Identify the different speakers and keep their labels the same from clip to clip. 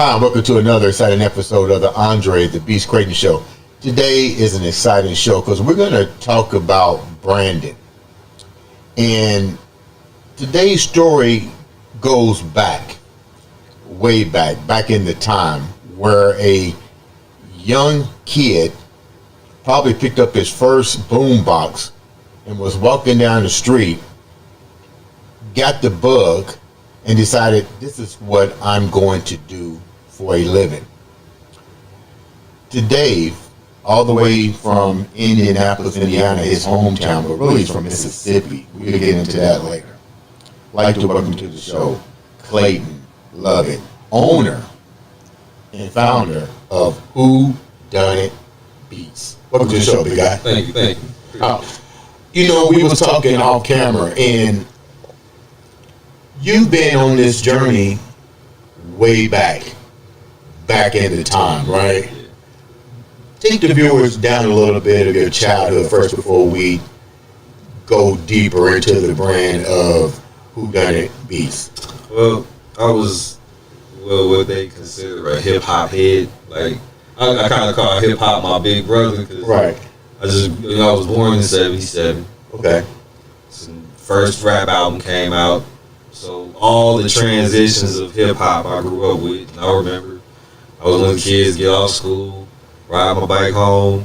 Speaker 1: Hi, and welcome to another exciting episode of the Andre The Beast Crayton Show. Today is an exciting show because we're going to talk about branding. And today's story goes back, way back in the time where a young kid probably picked up his first boom box and was walking down the street, got the bug, and decided this is what I'm going to do for a living. To Dave, all the way from Indianapolis, Indiana, his hometown, but really he's from Mississippi. We'll get into that later. I'd like to welcome to the show Clayton Lovett, owner and founder of Who Done It Beats. Welcome to the show, big guy.
Speaker 2: Thank you.
Speaker 1: You know, we was talking off camera, and you've been on this journey way back in the time, right? Take the viewers down a little bit of your childhood first before we go deeper into the brand of Who Done It Beats.
Speaker 2: Well, I was what they consider a hip hop head. Like I kind of call hip hop my big brother. Cause
Speaker 1: Right.
Speaker 2: I was born in '77.
Speaker 1: Okay.
Speaker 2: So first rap album came out. So all the transitions of hip hop I grew up with. And I remember I was one of the kids get off school, ride my bike home,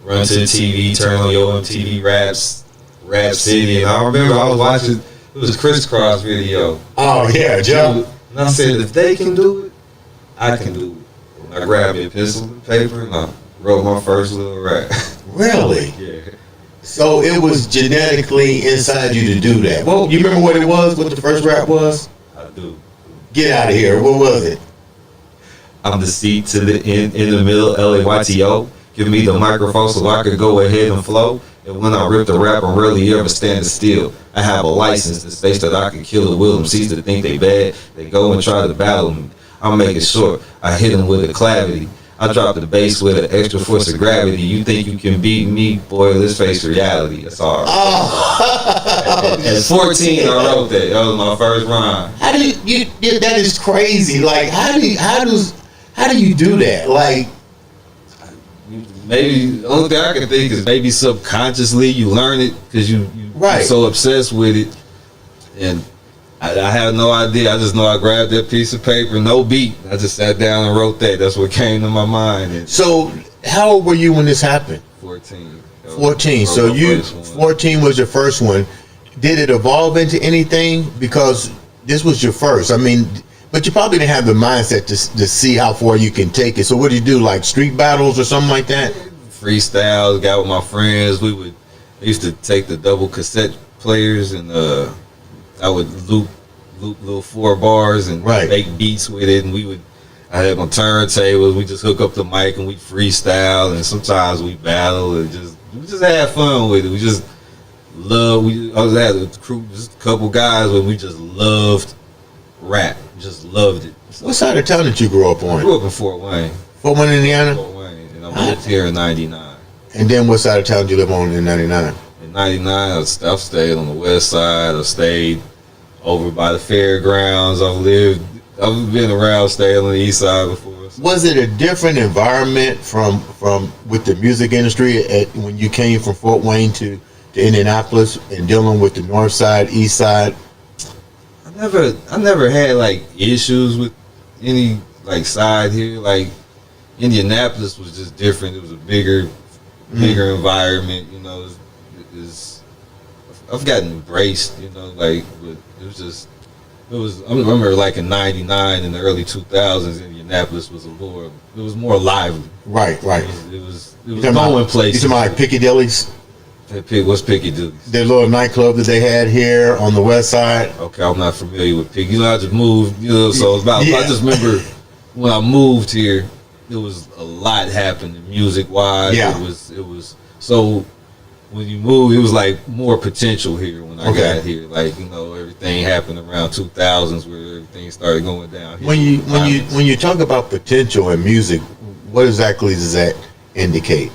Speaker 2: run to the TV, turn on your MTV Rap City, and I remember I was watching. It was a Crisscross video.
Speaker 1: Oh yeah, Joe.
Speaker 2: And I said, if they can do it, I can do it. And I grabbed me a pencil and paper and I wrote my first little rap.
Speaker 1: Really?
Speaker 2: Yeah.
Speaker 1: So it was genetically inside you to do that. Well, you remember what it was? What the first rap was?
Speaker 2: I do.
Speaker 1: Get out of here. What was it?
Speaker 2: I'm the seat to the in the middle, LAYTO. Give me the microphone so I could go ahead and flow. And when I rip the rap, I'm rarely ever standing still. I have a license to space that I can kill the will. Them seeds that think they bad, they go and try to battle me. I'll make it short. I hit them with a clavity. I drop the bass with an extra force of gravity. You think you can beat me? Boy, let's face reality. That's all. At 14, I wrote that. That was my first rhyme.
Speaker 1: How do you that is crazy. Like how do you do that? Like
Speaker 2: maybe the only thing I can think is maybe subconsciously you learn it because you're so obsessed with it. And I have no idea. I just know I grabbed that piece of paper, no beat. I just sat down and wrote that. That's what came to my mind. And
Speaker 1: so how old were you when this happened?
Speaker 2: 14.
Speaker 1: 14. So 14 was your first one. Did it evolve into anything? Because this was your first. I mean, but you probably didn't have the mindset to see how far you can take it. So what did you do, like street battles or something like that?
Speaker 2: Freestyles, got with my friends. I used to take the double cassette players and I would loop little 4 bars and make beats with it. And I had my turntables. We just hook up the mic and we freestyle. And sometimes we battle and we just had fun with it. We just I was at a crew, just a couple guys, but we just loved rap. Just loved it. So,
Speaker 1: what side of town did you grow up on?
Speaker 2: I grew up in Fort Wayne.
Speaker 1: Fort Wayne, Indiana?
Speaker 2: Fort Wayne. And I moved here in 99.
Speaker 1: And then what side of town did you live on in 99?
Speaker 2: In 99, I stayed on the west side. I stayed over by the fairgrounds. I've been around, stayed on the east side before. So.
Speaker 1: Was it a different environment from with the music industry when you came from Fort Wayne to Indianapolis and dealing with the north side, east side?
Speaker 2: I never had like issues with any like side here. Like Indianapolis was just different. It was a bigger environment. You know, I've gotten embraced. You know, like but it was. I remember like in '99 in the early 2000s, Indianapolis was more lively.
Speaker 1: Right.
Speaker 2: It was going places.
Speaker 1: You talking about like Piccadilly's?
Speaker 2: What's Piccadilly's?
Speaker 1: The little nightclub that they had here on the west side.
Speaker 2: Okay, I'm not familiar with Piccadilly. You know, I just moved. You know, so I just remember when I moved here, there was a lot happening music wise.
Speaker 1: Yeah.
Speaker 2: It was so when you move, it was like more potential here when I got here. Like, you know, everything happened around 2000s where everything started going down.
Speaker 1: When you talk about potential in music, what exactly does that indicate?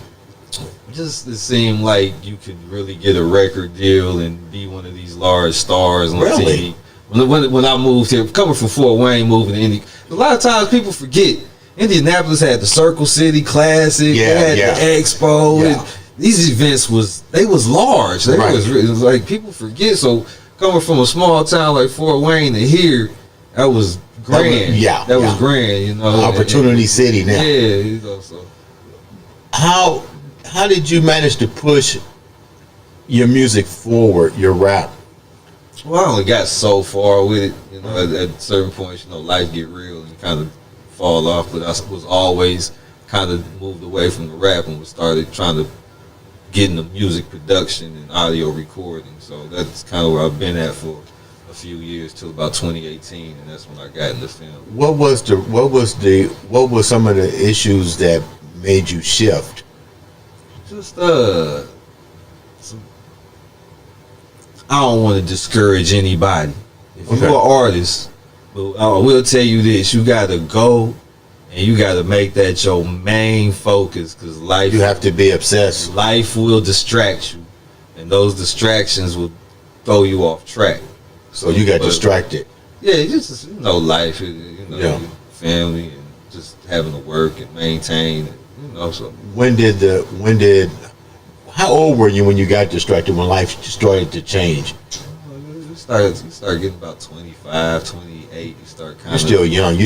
Speaker 2: Just it seemed like you could really get a record deal and be one of these large stars on TV. when I moved here, coming from Fort Wayne, moving to Indy, a lot of times people forget Indianapolis had the Circle City Classic, they had the Expo.
Speaker 1: Yeah.
Speaker 2: These events was large. It was like people forget. So coming from a small town like Fort Wayne to here, that was grand. That was grand. You know,
Speaker 1: Opportunity City now.
Speaker 2: Yeah, you know, so.
Speaker 1: How did you manage to push your music forward, your rap?
Speaker 2: Well, I only got so far with it. You know, at certain points, you know, life get real and you kind of fall off. But I was always kind of moved away from the rap and started trying to get into music production and audio recording. So that's kind of where I've been at for a few years till about 2018, and that's when I got into film. What
Speaker 1: were some of the issues that made you shift?
Speaker 2: Just I don't want to discourage anybody. If you're an artist, but I will tell you this: you got to go and you got to make that your main focus, because life.
Speaker 1: You have to be obsessed.
Speaker 2: Life will distract you, and those distractions will throw you off track.
Speaker 1: So you got distracted.
Speaker 2: Yeah, just life, your family, and just having to work and maintain. So how old were you when you got distracted, when life started to change? You start getting about 25, 28. You start kind of.
Speaker 1: You're still young.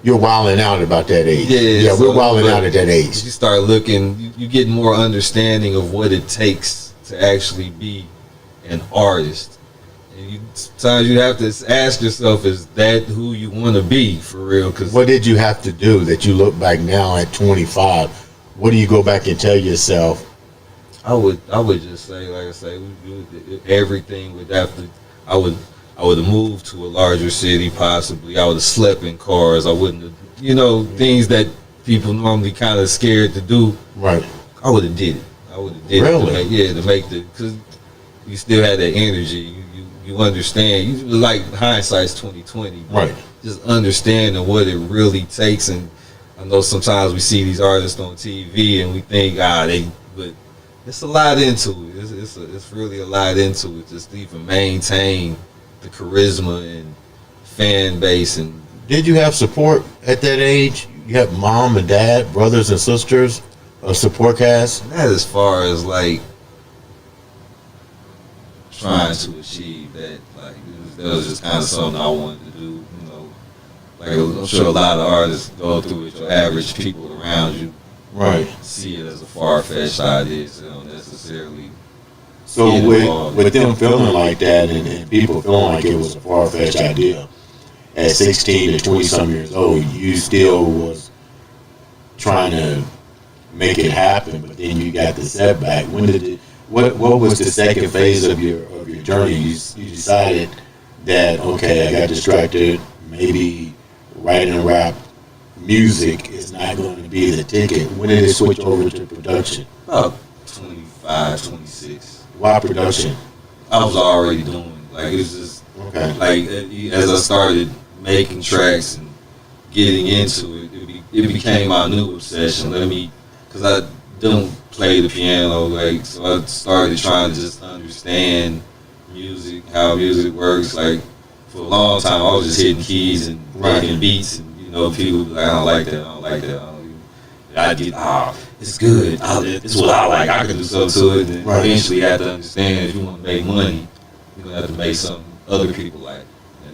Speaker 1: You're wilding out about that age.
Speaker 2: Yeah,
Speaker 1: we're wilding out at that age.
Speaker 2: You start looking. You get more understanding of what it takes to actually be an artist. And sometimes you have to ask yourself, is that who you want to be for real? Cause
Speaker 1: what did you have to do that you look back now at 25? What do you go back and tell yourself?
Speaker 2: I would just say, like I say, everything would have to. I would have moved to a larger city, possibly. I would have slept in cars. I wouldn't have, things that people normally kind of scared to do.
Speaker 1: Right.
Speaker 2: I would have did it. I would have did it to make because you still had that energy. You understand. You like hindsight's 2020.
Speaker 1: Right.
Speaker 2: Just understanding what it really takes. And I know sometimes we see these artists on TV and we think, but it's a lot into it. It's really a lot into it. Just to even maintain the charisma and fan base. And
Speaker 1: did you have support at that age? You have mom and dad, brothers and sisters, a support cast?
Speaker 2: Not as far as like trying to achieve that. Like that was just kind of something I wanted to do. Like I'm sure a lot of artists go through it. Your average people around you.
Speaker 1: Right.
Speaker 2: See it as a far-fetched idea, so they don't necessarily.
Speaker 1: So with them feeling like that and people feeling like it was a far-fetched idea, at 16 to 20-some years old, you still was trying to make it happen, but then you got the setback. What was the second phase of your journey? You decided that, okay, I got distracted, maybe writing rap, music is not going to be the ticket. When did it switch over to production?
Speaker 2: About 25, 26.
Speaker 1: Why production?
Speaker 2: I was already doing like it was just like as I started making tracks and getting into it, it became my new obsession. Because I don't play the piano, like so I started trying to just understand music, how music works. Like for a long time, I was just hitting keys and making beats and. People be like, I don't like that. I get, it's good. It's what I like. I can do something to it. And eventually, you have to understand if you want to make money, you're going to have to make something other people like.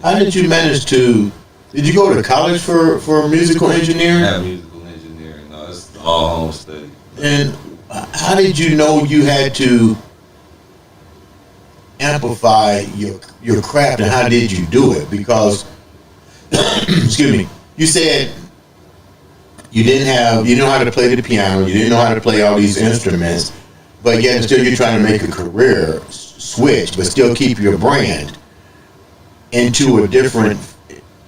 Speaker 1: How did you manage to, did you go to college for musical engineering?
Speaker 2: Yeah, musical engineering. No, it's all home study.
Speaker 1: And how did you know you had to amplify your craft, and how did you do it? Because, excuse me, you said you didn't know how to play the piano, you didn't know how to play all these instruments, but yet still you're trying to make a career switch, but still keep your brand into a different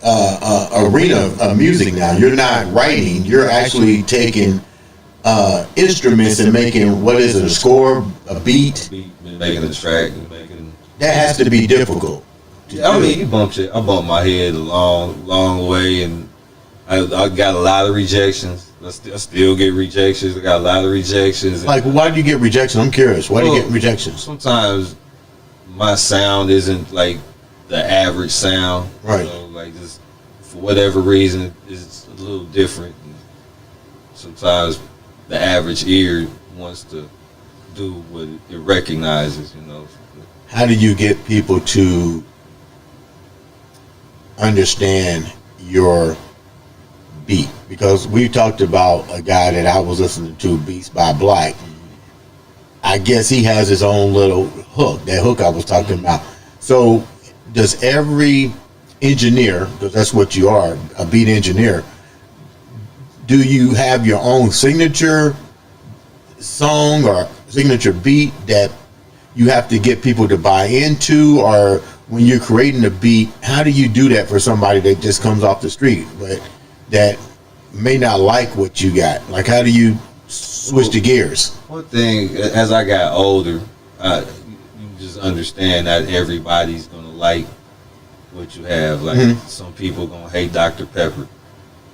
Speaker 1: arena of music now. You're not writing, you're actually taking instruments and making, what is it, a score, a beat?
Speaker 2: Making a track.
Speaker 1: That has to be difficult.
Speaker 2: I mean, I bumped my head a long way, and I got a lot of rejections. I still get rejections. I got a lot of rejections.
Speaker 1: Like, why do you get rejections? I'm curious. Why do you get rejections?
Speaker 2: Sometimes my sound isn't like the average sound.
Speaker 1: Right.
Speaker 2: You know, like just for whatever reason, it's a little different. And sometimes the average ear wants to do what it recognizes. You know.
Speaker 1: How do you get people to understand your beat? Because we talked about a guy that I was listening to, Beats by Black. I guess he has his own little hook, that hook I was talking about. So does every engineer, because that's what you are, a beat engineer, do you have your own signature song or signature beat that you have to get people to buy into? Or when you're creating a beat, how do you do that for somebody that just comes off the street but that may not like what you got? Like, how do you switch the gears?
Speaker 2: One thing, as I got older, you just understand that everybody's gonna like what you have. Like some people gonna hate Dr. Pepper,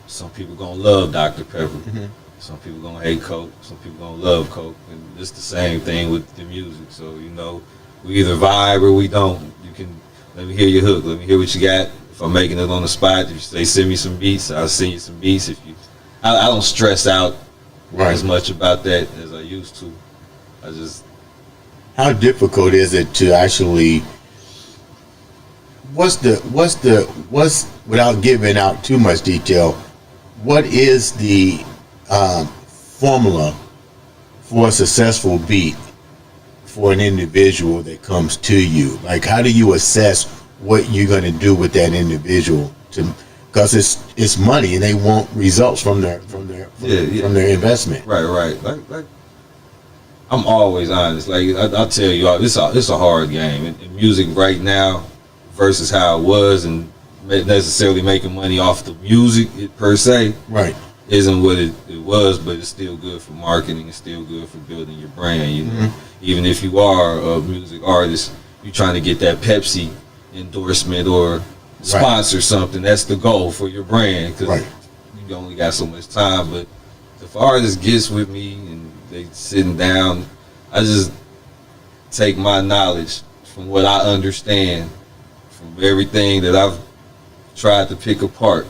Speaker 2: some people gonna love Dr. Pepper, some people gonna hate Coke, some people gonna love Coke, and it's the same thing with the music. So you know, we either vibe or we don't. You can let me hear your hook, let me hear what you got. If I'm making it on the spot, if you say send me some beats, I'll send you some beats. If you, I don't stress out as much about that as I used to. I just.
Speaker 1: How difficult is it to actually? What's without giving out too much detail? What is the formula for a successful beat for an individual that comes to you? Like, how do you assess what you're going to do with that individual? Because it's money and they want results from their investment.
Speaker 2: Right. Like I'm always honest. Like I'll tell you, it's a hard game. In music right now versus how it was, and necessarily making money off the music per se,
Speaker 1: right,
Speaker 2: isn't what it was. But it's still good for marketing. It's still good for building your brand. You know, even if you are a music artist, you're trying to get that Pepsi endorsement or sponsor something. That's the goal for your brand, because you only got so much time. But if an artist gets with me and they sitting down, I just take my knowledge from what I understand, from everything that I've tried to pick apart,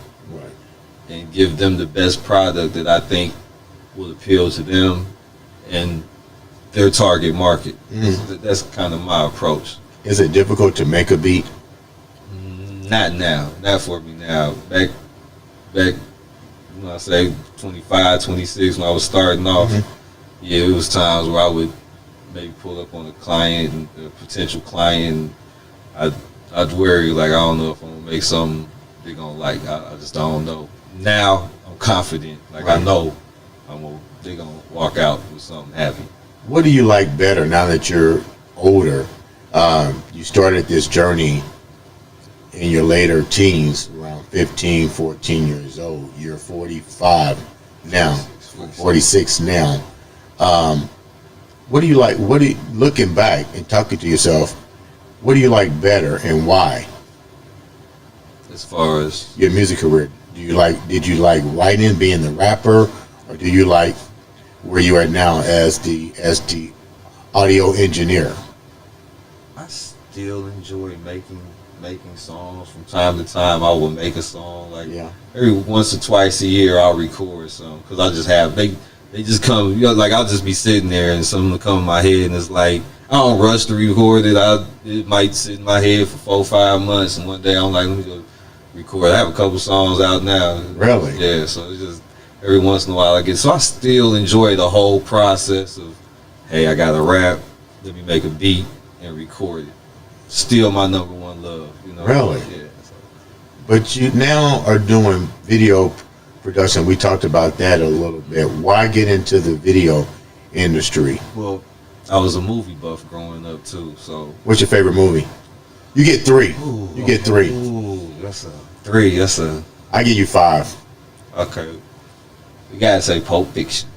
Speaker 2: and give them the best product that I think will appeal to them and their target market. That's kind of my approach.
Speaker 1: Is it difficult to make a beat?
Speaker 2: Not now. Not for me now. Back when I say 25, 26, when I was starting off, yeah, it was times where I would maybe pull up on a client, and a potential client, and I'd worry, like, I don't know if I'm going to make something they're going to like. I just don't know. Now, I'm confident. Like, I know they're going to walk out with something happy.
Speaker 1: What do you like better now that you're older? You started this journey in your later teens, around 15, 14 years old. You're 45 now, 46 now. What do you like? Looking back and talking to yourself, what do you like better and why?
Speaker 2: As far as
Speaker 1: your music career, did you like writing, being the rapper, or do you like where you are now as the audio engineer?
Speaker 2: I still enjoy making songs. From time to time, I will make a song. Like every once or twice a year, I'll record some, because I just have they just come. You know, like I'll just be sitting there and something will come in my head, and it's like I don't rush to record it. It might sit in my head for 4 or 5 months, and one day I'm like, let me go record. I have a couple songs out now.
Speaker 1: Really?
Speaker 2: Yeah. So it's just every once in a while I get. So I still enjoy the whole process of, hey, I got to rap. Let me make a beat and record it. Still my number one love. You know.
Speaker 1: Really?
Speaker 2: Yeah. So.
Speaker 1: But you now are doing video production. We talked about that a little bit. Why get into the video industry?
Speaker 2: Well, I was a movie buff growing up too. So
Speaker 1: what's your favorite movie? You get 3. You get 3.
Speaker 2: Ooh, that's a 3. That's a.
Speaker 1: I give you 5.
Speaker 2: Okay. We gotta say Pulp Fiction.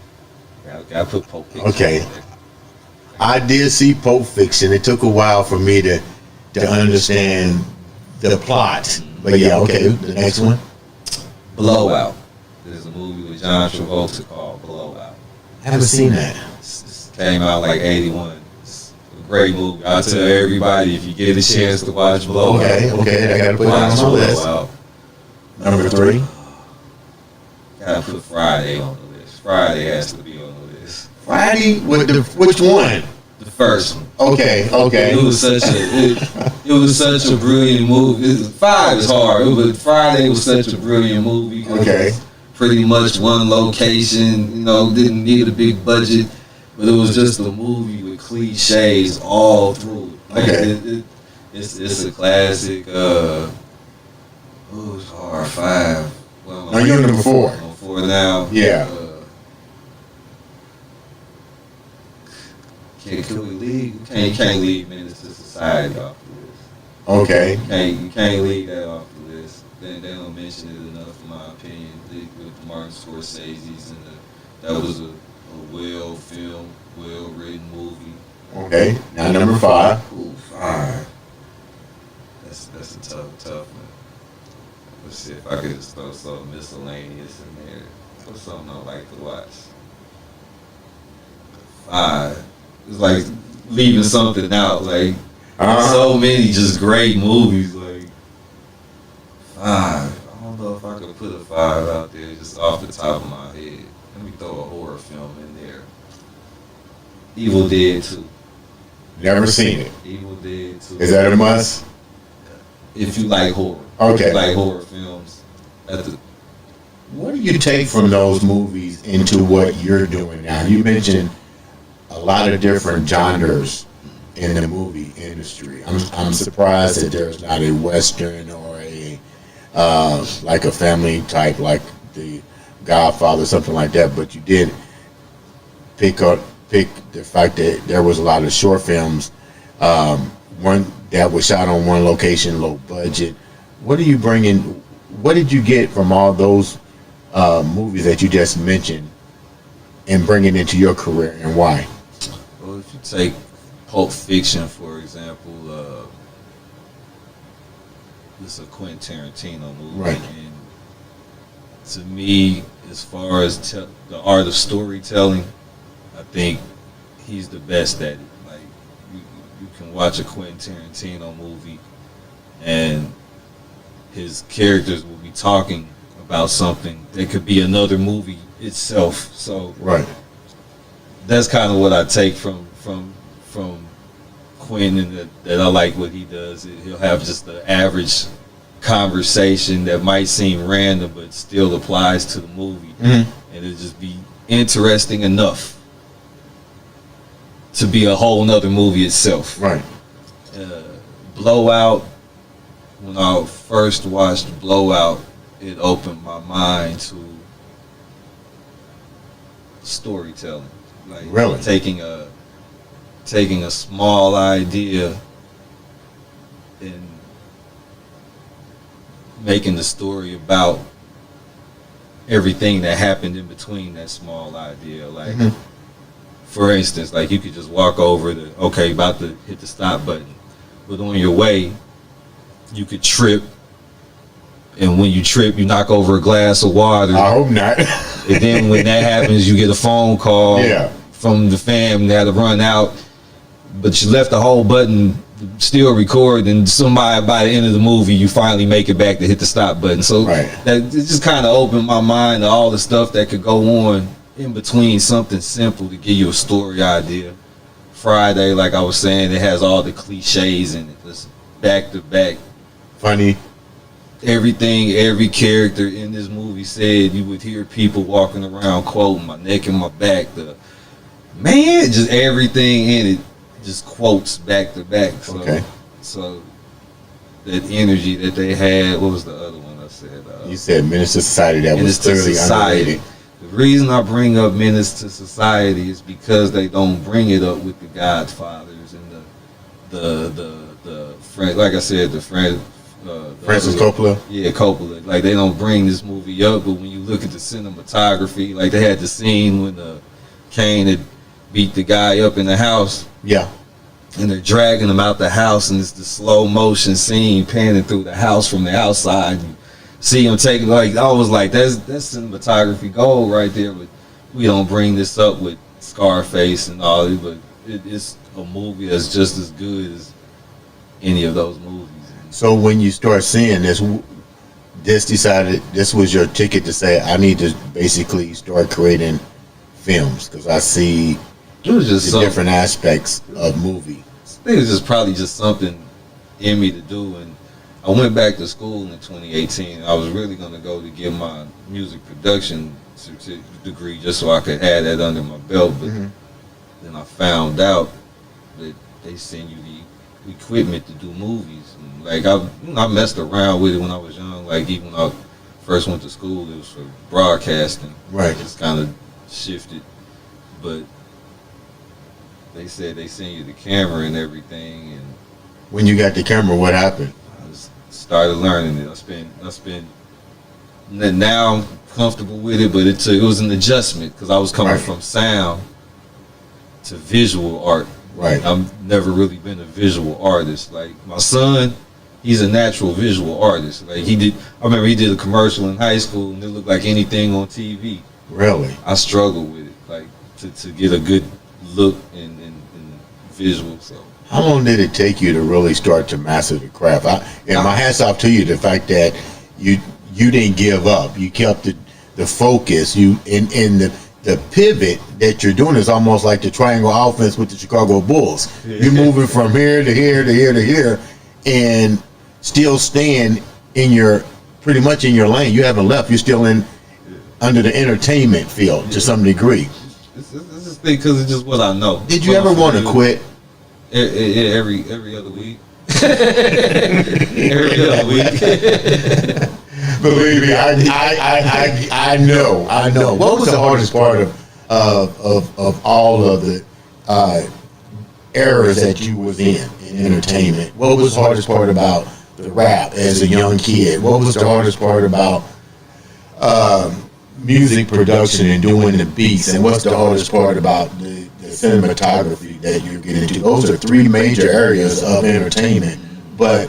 Speaker 2: Gotta put Pulp Fiction.
Speaker 1: Okay. I did see Pulp Fiction. It took a while for me to understand the plot. But yeah, okay. The next one.
Speaker 2: Blowout. There's a movie with John Travolta called Blowout.
Speaker 1: I haven't seen that.
Speaker 2: It came out like 81. It's a great movie. I tell everybody if you get a chance to watch Blowout.
Speaker 1: Okay, I gotta put that on my list.
Speaker 2: Blowout.
Speaker 1: Number 3.
Speaker 2: Gotta put Friday on the list. Friday has to be on the list.
Speaker 1: Friday with which one?
Speaker 2: The first one.
Speaker 1: Okay.
Speaker 2: It was such a brilliant movie. 5 is hard, but Friday was such a brilliant movie.
Speaker 1: Okay.
Speaker 2: Pretty much one location, didn't need a big budget, but it was just a movie with cliches all through. It's a classic. It's hard. 5.
Speaker 1: Now you're number 4.
Speaker 2: On 4 now.
Speaker 1: Yeah.
Speaker 2: Can we leave? You can't leave Menace to Society off the list.
Speaker 1: Okay.
Speaker 2: You can't leave that off the list. They don't mention it enough, in my opinion. With Martin Scorsese's, and that was a well-filmed, well-written movie.
Speaker 1: Okay. Now number 5.
Speaker 2: Ooh, 5. That's a tough one. Let's see if I could just throw something miscellaneous in there. What's something I like to watch? 5. It's like leaving something out. Like so many just great movies. Like 5. I don't know if I could put a 5 out there just off the top of my head. Let me throw a horror film in there. Evil Dead 2.
Speaker 1: Never seen it.
Speaker 2: Evil Dead 2.
Speaker 1: Is that a must?
Speaker 2: If you like horror.
Speaker 1: Okay.
Speaker 2: If you like horror films.
Speaker 1: What do you take from those movies into what you're doing now? You mentioned a lot of different genres in the movie industry. I'm surprised that there's not a Western or a like a family type like The Godfather, something like that. But you did pick the fact that there was a lot of short films, one that was shot on one location, low budget. What are you bringing? What did you get from all those movies that you just mentioned and bring it into your career, and why?
Speaker 2: Well, if you take Pulp Fiction, for example, it's a Quentin Tarantino movie.
Speaker 1: Right.
Speaker 2: And to me, as far as the art of storytelling, I think he's the best at it. Like, you can watch a Quentin Tarantino movie and his characters will be talking about something that could be another movie itself. So
Speaker 1: Right.
Speaker 2: that's kind of what I take from Quentin, that I like what he does. He'll have just the average conversation that might seem random but still applies to the movie, and it'll just be interesting enough to be a whole nother movie itself.
Speaker 1: Right.
Speaker 2: Blowout, when I first watched Blowout, it opened my mind to storytelling. Like,
Speaker 1: really?
Speaker 2: Taking a small idea and making the story about everything that happened in between that small idea. Like, for instance, like you could just walk over about to hit the stop button, but on your way, you could trip, and when you trip, you knock over a glass of water.
Speaker 1: I hope not.
Speaker 2: And then when that happens, you get a phone call from the fam that had to run out, but you left the whole button still record, and somebody by the end of the movie, you finally make it back to hit the stop button. So that it just kind of opened my mind to all the stuff that could go on in between something simple to give you a story idea. Friday, like I was saying, it has all the cliches in it. It's back to back.
Speaker 1: Funny.
Speaker 2: Everything, every character in this movie said, you would hear people walking around quoting "my neck and my back." Just everything in it just quotes back to back. So that energy that they had. What was the other one I said?
Speaker 1: You said Menace to Society. That was clearly underrated.
Speaker 2: The reason I bring up Menace to Society is because they don't bring it up with the Godfathers and the friend. Like I said, the friend.
Speaker 1: Francis Coppola?
Speaker 2: Yeah, Coppola. Like, they don't bring this movie up, but when you look at the cinematography, like they had the scene when Kane had beat the guy up in the house. Yeah. And they're dragging him out the house, and it's the slow motion scene panning through the house from the outside. You see him taking, like, I was like, that's cinematography gold right there, but we don't bring this up with Scarface and all that, but it's a movie that's just as good as any of those movies.
Speaker 1: So when you start seeing this decided this was your ticket to say I need to basically start creating films because I see
Speaker 2: It was just
Speaker 1: the different aspects of movie.
Speaker 2: I think it was just probably just something in me to do, and I went back to school in 2018. I was really going to go to get my music production degree just so I could have that under my belt, but then I found out that they send you the equipment to do movies. And like I messed around with it when I was young. Like even when I first went to school, it was for broadcasting.
Speaker 1: Right.
Speaker 2: It's kind of shifted, but they said they send you the camera and everything. And
Speaker 1: When you got the camera, what happened?
Speaker 2: I just started learning it. I spent. Now I'm comfortable with it, but it was an adjustment because I was coming from sound to visual art.
Speaker 1: Right.
Speaker 2: I've never really been a visual artist. Like my son, he's a natural visual artist. Like I remember he did a commercial in high school and it looked like anything on TV.
Speaker 1: Really?
Speaker 2: I struggle with it, like to get a good look in visual. So
Speaker 1: How long did it take you to really start to master the craft? My hats off to you, the fact that you didn't give up. You kept the focus. You in the pivot that you're doing is almost like the triangle offense with the Chicago Bulls. You're moving from here to here to here to here, and still staying pretty much in your lane. You haven't left. You're still under the entertainment field to some degree.
Speaker 2: This is thing because it's just what I know.
Speaker 1: Did you ever want to quit?
Speaker 2: Every other week. Every other week.
Speaker 1: Believe me, I know. What was the hardest part of all of the eras that you was in entertainment? What was the hardest part about the rap as a young kid? What was the hardest part about music production and doing the beats? And what's the hardest part about the cinematography that you're getting into? Those are three major areas of entertainment. But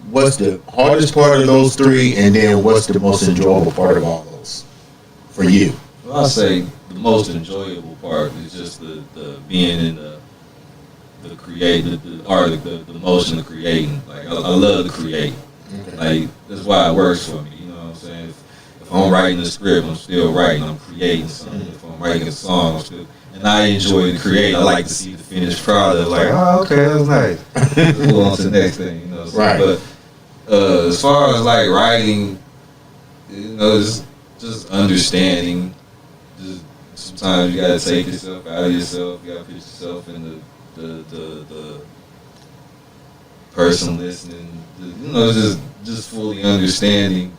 Speaker 1: what's the hardest part of those three, and then what's the most enjoyable part of all those for you?
Speaker 2: Well, I'll say the most enjoyable part is just the being in the art, the motion of creating. Like I love to create.
Speaker 1: Okay.
Speaker 2: Like that's why it works for me. You know what I'm saying? If I'm writing a script, I'm still writing. I'm creating something. If I'm writing a song, I'm still. And I enjoy to create. I like to see the finished product. Like, oh, okay, that was nice. Let's move on to the next thing. You know. So,
Speaker 1: Right.
Speaker 2: But as far as like writing, you know, it's just understanding. Just sometimes you gotta take yourself out of yourself. You gotta put yourself in the person listening. You know, just fully understanding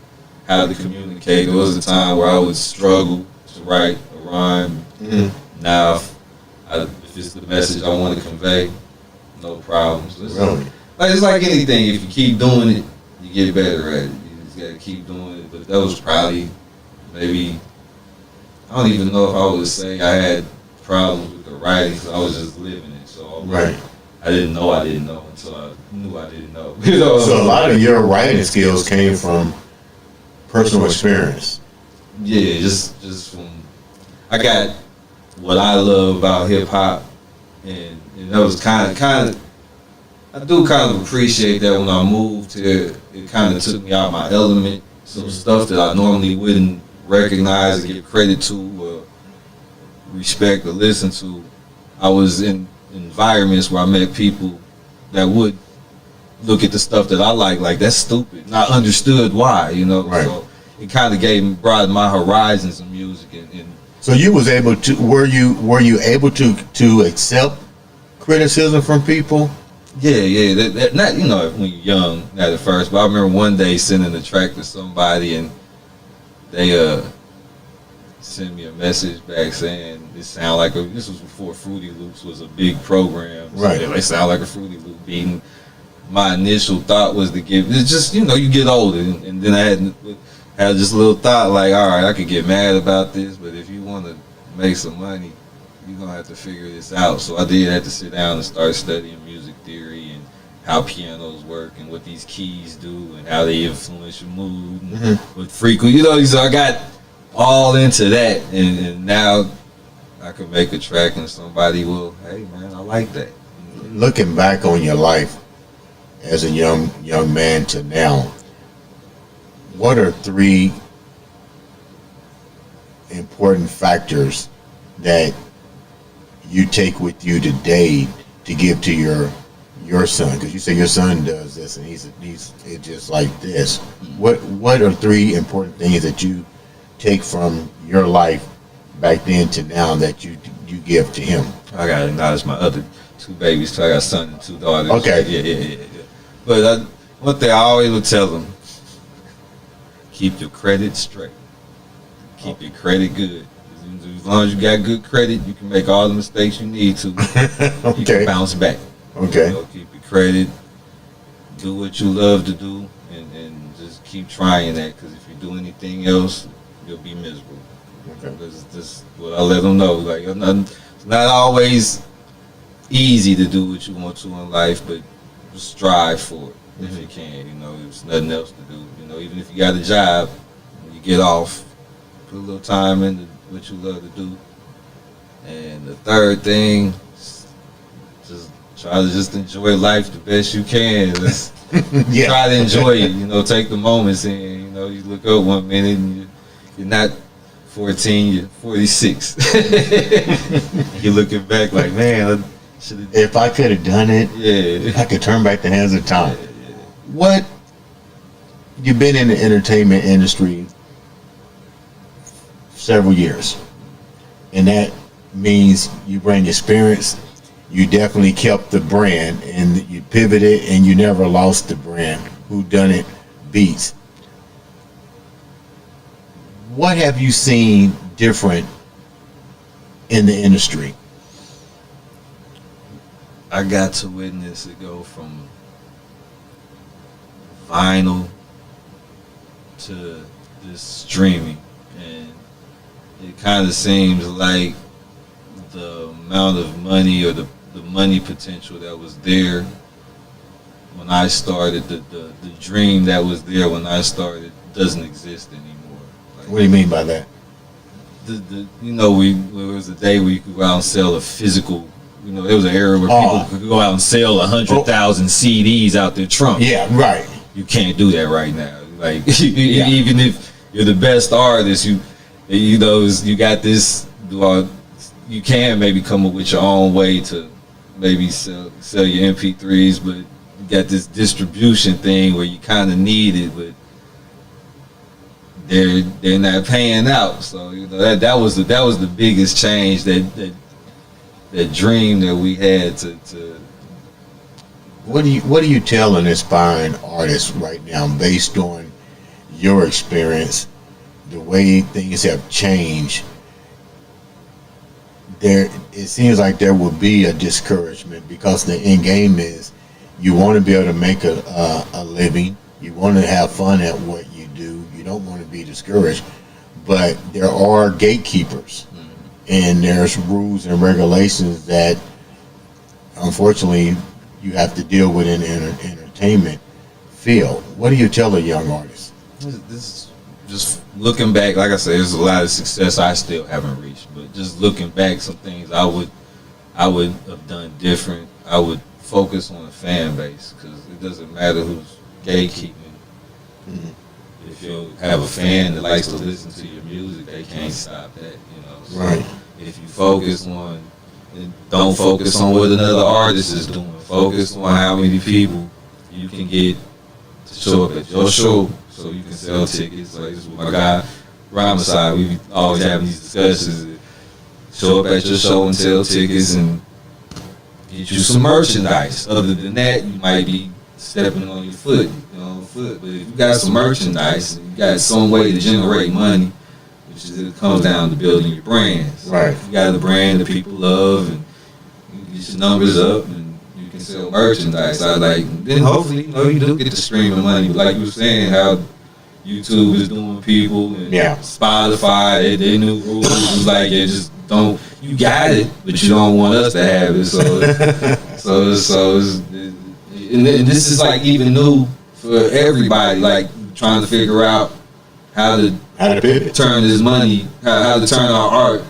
Speaker 2: how to communicate. There was a time where I would struggle to write a rhyme.
Speaker 1: Mm-hmm.
Speaker 2: Now, if it's the message I want to convey, no problems.
Speaker 1: Really?
Speaker 2: It's like anything. If you keep doing it, you get better at it. You just gotta keep doing it. But that was probably maybe, I don't even know if I would say I had problems with the writing because I was just living it. So
Speaker 1: Right.
Speaker 2: I didn't know until I knew I didn't know. You know?
Speaker 1: So a lot of your writing skills came from personal experience.
Speaker 2: Yeah, just from, I got what I love about hip hop, and that was kind of. I do kind of appreciate that when I moved here, it kind of took me out of my element. Some stuff that I normally wouldn't recognize or give credit to or respect or listen to. I was in environments where I met people that would look at the stuff that I like that's stupid. And I understood why, you know.
Speaker 1: Right.
Speaker 2: So it kind of broadened my horizons in music and
Speaker 1: So you was able to were you able to accept criticism from people?
Speaker 2: Yeah. That not, you know, when you're young, not at first, but I remember one day sending a track to somebody and they sent me a message back saying this was before Fruity Loops was a big program. So
Speaker 1: Right.
Speaker 2: they sound like a Fruity Loop beat. And my initial thought was to it's just, you know, you get older and then I had just a little thought like, all right, I could get mad about this, but if you want to make some money, you're going to have to figure this out. So I did have to sit down and start studying music theory and how pianos work and what these keys do and how they influence your mood and what frequency, you know. So I got all into that, and now I can make a track and somebody will, hey man, I like that.
Speaker 1: looking back on your life as a young man to now, what are 3 important factors that you take with you today to give to your son? Because you say your son does this and he's just like this. What are 3 important things that you take from your life back then to now that you give to him?
Speaker 3: I gotta acknowledge my other 2 babies. So I got a son and 2 daughters.
Speaker 1: Okay.
Speaker 3: Yeah. But one thing I always would tell them: keep your credit straight. Keep your credit good. As long as you got good credit, you can make all the mistakes you need to.
Speaker 1: Okay.
Speaker 3: You can bounce back.
Speaker 1: Okay.
Speaker 3: Keep your credit. Do what you love to do, and just keep trying that. Because if you do anything else, you'll be miserable.
Speaker 1: Okay.
Speaker 3: That's what I let them know. Like, it's not always easy to do what you want to in life, but just strive for it if you can. There's nothing else to do. Even if you got a job, when you get off, put a little time into what you love to do. And the third thing, just try to just enjoy life the best you can.
Speaker 1: Yeah.
Speaker 3: Try to enjoy it. Take the moments and you look up one minute and you're not 14, you're 46. You're looking back like, man,
Speaker 1: if I could have done it,
Speaker 3: yeah,
Speaker 1: I could turn back the hands of time.
Speaker 3: Yeah.
Speaker 1: What, you've been in the entertainment industry several years, and that means you bring experience. You definitely kept the brand, and you pivoted, and you never lost the brand. Whodunit Beats. What have you seen different in the industry?
Speaker 3: I got to witness it go from vinyl to this streaming, and it kind of seems like the amount of money or the money potential that was there when I started, the dream that was there when I started doesn't exist anymore. Like,
Speaker 1: What do you mean by that?
Speaker 3: There was a day where you could go out and sell a physical. There was an era where people could go out and sell 100,000 CDs out their trunk.
Speaker 1: Yeah, right.
Speaker 3: You can't do that right now. Like, even if you're the best artist, you got this. You can maybe come up with your own way to maybe sell your MP3s, but you got this distribution thing where you kind of need it, but they're not paying out. So that was the biggest change, that dream that we had to.
Speaker 1: What do you tell an aspiring artist right now, based on your experience, the way things have changed? It seems like there will be a discouragement, because the end game is you want to be able to make a living, you want to have fun at what you do, you don't want to be discouraged, but there are gatekeepers. And there's rules and regulations that, unfortunately, you have to deal with in the entertainment field. What do you tell a young artist?
Speaker 3: This just looking back, like I said, there's a lot of success I still haven't reached. But just looking back, some things I would have done different. I would focus on the fan base, because it doesn't matter who's gatekeeping. Mm-hmm. If you have a fan that likes to listen to your music, they can't stop that. So
Speaker 1: right.
Speaker 3: If you don't focus on what another artist is doing. Focus on how many people you can get to show up at your show, so you can sell tickets. Like, this is my guy, Ramasai. We always having these discussions. Show up at your show and sell tickets and get you some merchandise. Other than that, you might be stepping on your foot. But if you got some merchandise, and you got some way to generate money, it comes down to building your brands.
Speaker 1: Right.
Speaker 3: You got a brand that people love, and you get your numbers up, and you can sell merchandise. Then hopefully, you do get the streaming money. But like you were saying, how YouTube is doing people, and Spotify, they new rules. It's like, just don't. You got it, but you don't want us to have it. And this is like even new for everybody. Like, trying to figure out how to turn this money, how to turn our art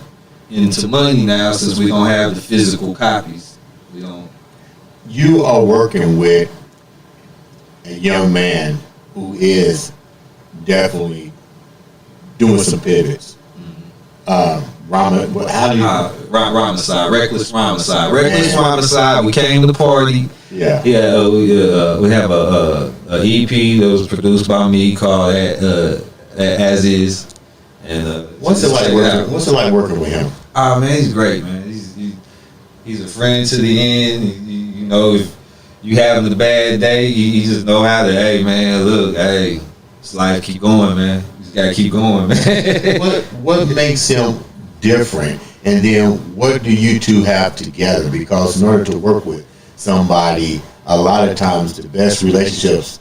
Speaker 3: into money now, since we don't have the physical copies.
Speaker 1: you are working with a young man who is definitely doing some pivots. Rama, how do you?
Speaker 3: Rhymicide, reckless rhymicide, reckless rhymicide. We came to the party.
Speaker 1: Yeah.
Speaker 3: We have a EP that was produced by me called As Is. And
Speaker 1: What's it like working? What's it like working with him?
Speaker 3: Ah, man, he's great, man. He's a friend to the end. You know, if you having a bad day, you just know how to. Hey, man, look, hey, it's life. Keep going, man. You just gotta keep going, man.
Speaker 1: What makes him different, and then what do you two have together? Because in order to work with somebody, a lot of times the best relationships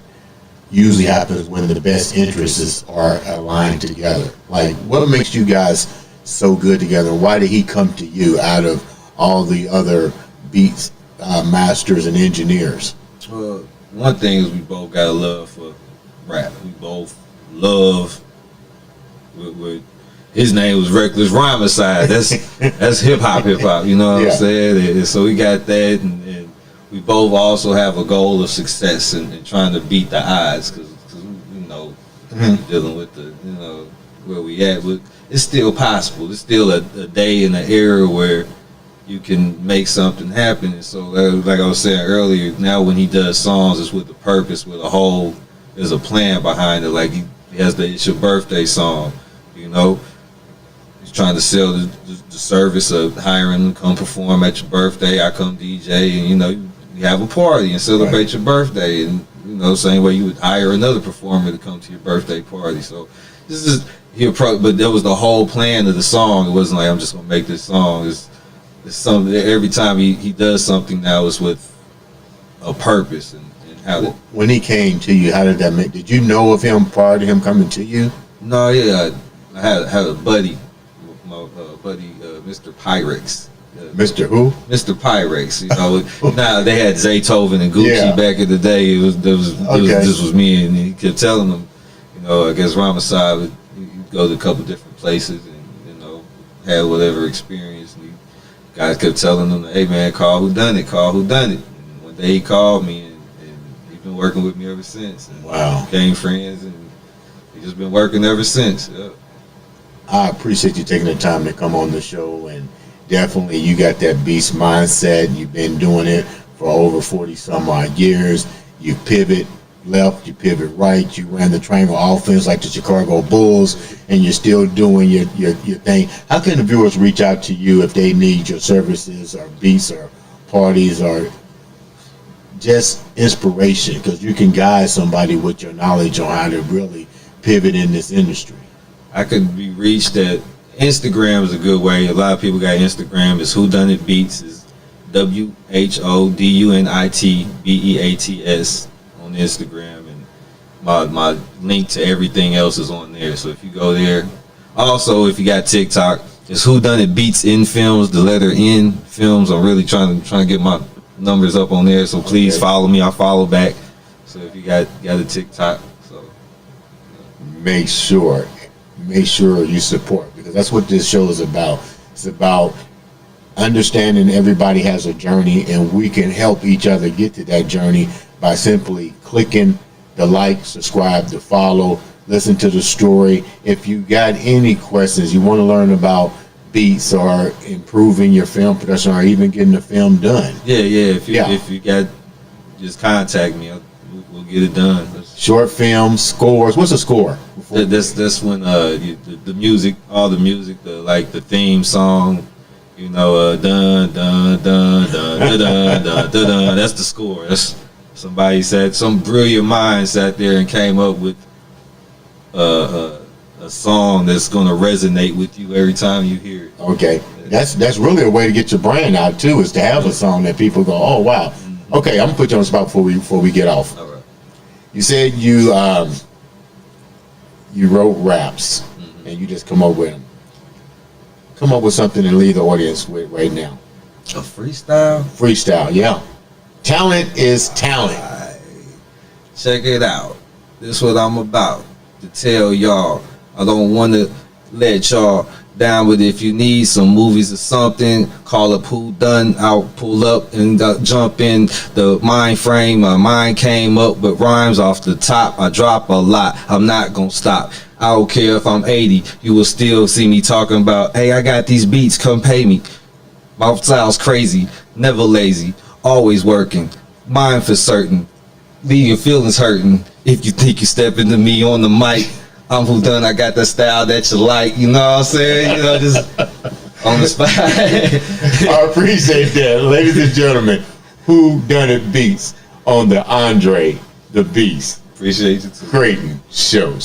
Speaker 1: usually happens when the best interests are aligned together. Like, what makes you guys so good together? Why did he come to you out of all the other beats masters and engineers?
Speaker 3: Well, one thing is we both got a love for rap. We both love with his name was Reckless Rhymicide. That's hip hop. You know what I'm saying? And so we got that, and we both also have a goal of success and trying to beat the odds, because you know, dealing with the, you know, where we at. But it's still possible. It's still a day in an era where you can make something happen. And so, like I was saying earlier, now when he does songs, it's with a purpose, with a whole. There's a plan behind it. Like he has the "It's Your Birthday" song. You know, he's trying to sell the service of hiring them to come perform at your birthday. I come DJ, and you know, you have a party and celebrate your birthday. And you know, same way you would hire another performer to come to your birthday party. So this is but that was the whole plan of the song. It wasn't like I'm just gonna make this song. It's something. Every time he does something now, it's with a purpose and how.
Speaker 1: When he came to you, how did that make? Did you know of him prior to him coming to you?
Speaker 3: No, yeah, I had a buddy, my buddy, Mr. Pyrex.
Speaker 1: Mr. Who?
Speaker 3: Mr. Pyrex. You know, now they had Zaytoven and Gucci back in the day. This was me, and he kept telling them, you know, I guess Ramasai would go to a couple different places and, you know, have whatever experience. And guys kept telling them, hey man, call who done it. And one day he called me, and he's been working with me ever since. And
Speaker 1: wow.
Speaker 3: Became friends, and he's just been working ever since. Yeah.
Speaker 1: I appreciate you taking the time to come on the show, and definitely you got that beast mindset. You've been doing it for over 40 some odd years. You pivot left, you pivot right, you ran the triangle offense like the Chicago Bulls, and you're still doing your thing. How can the viewers reach out to you if they need your services or beats or parties or just inspiration? Because you can guide somebody with your knowledge on how to really pivot in this industry.
Speaker 3: I could be reached at Instagram is a good way. A lot of people got Instagram. It's Who Done It Beats. Is WHODUNITBEATS on Instagram, and my link to everything else is on there. So if you go there, also if you got TikTok, it's Who Done It Beats in Films. The letter N Films. I'm really trying to get my numbers up on there. So please follow me. I follow back. So if you got a TikTok, so
Speaker 1: make sure you support, because that's what this show is about. It's about understanding everybody has a journey, and we can help each other get to that journey by simply clicking the like, subscribe, the follow, listen to the story. If you got any questions, you want to learn about beats or improving your film production or even getting the film done.
Speaker 3: If you got, just contact me. We'll get it done.
Speaker 1: Short films, scores. What's a score?
Speaker 3: That's when the music, all the music, like the theme song, you know, dun dun dun dun dun dun dun dun. That's the score. That's somebody said, some brilliant mind sat there and came up with a song that's gonna resonate with you every time you hear it.
Speaker 1: Okay, that's really a way to get your brand out too, is to have a song that people go, oh wow. Okay, I'm gonna put you on the spot before we get off.
Speaker 3: All right.
Speaker 1: You said you wrote raps, and you just come up with them. Come up with something and leave the audience with right now.
Speaker 3: A freestyle?
Speaker 1: Freestyle, yeah. Talent is talent.
Speaker 3: Check it out. This is what I'm about to tell y'all. I don't want to let y'all Down with it. If you need some movies or something, call up Who Done. I'll pull up and jump in the mind frame. My mind came up with rhymes off the top. I drop a lot. I'm not gonna stop. I don't care if I'm 80. You will still see me talking about, hey, I got these beats, come pay me. My style's crazy, never lazy, always working. Mind for certain. Leave your feelings hurting. If you think you step into me on the mic, I'm Who Done, I got that style that you like, you know what I'm saying? You know, just on the spot.
Speaker 1: I appreciate that. Ladies and gentlemen, Who Done It Beats on the Andre the Beast
Speaker 3: Appreciate you too.
Speaker 1: Crayton show.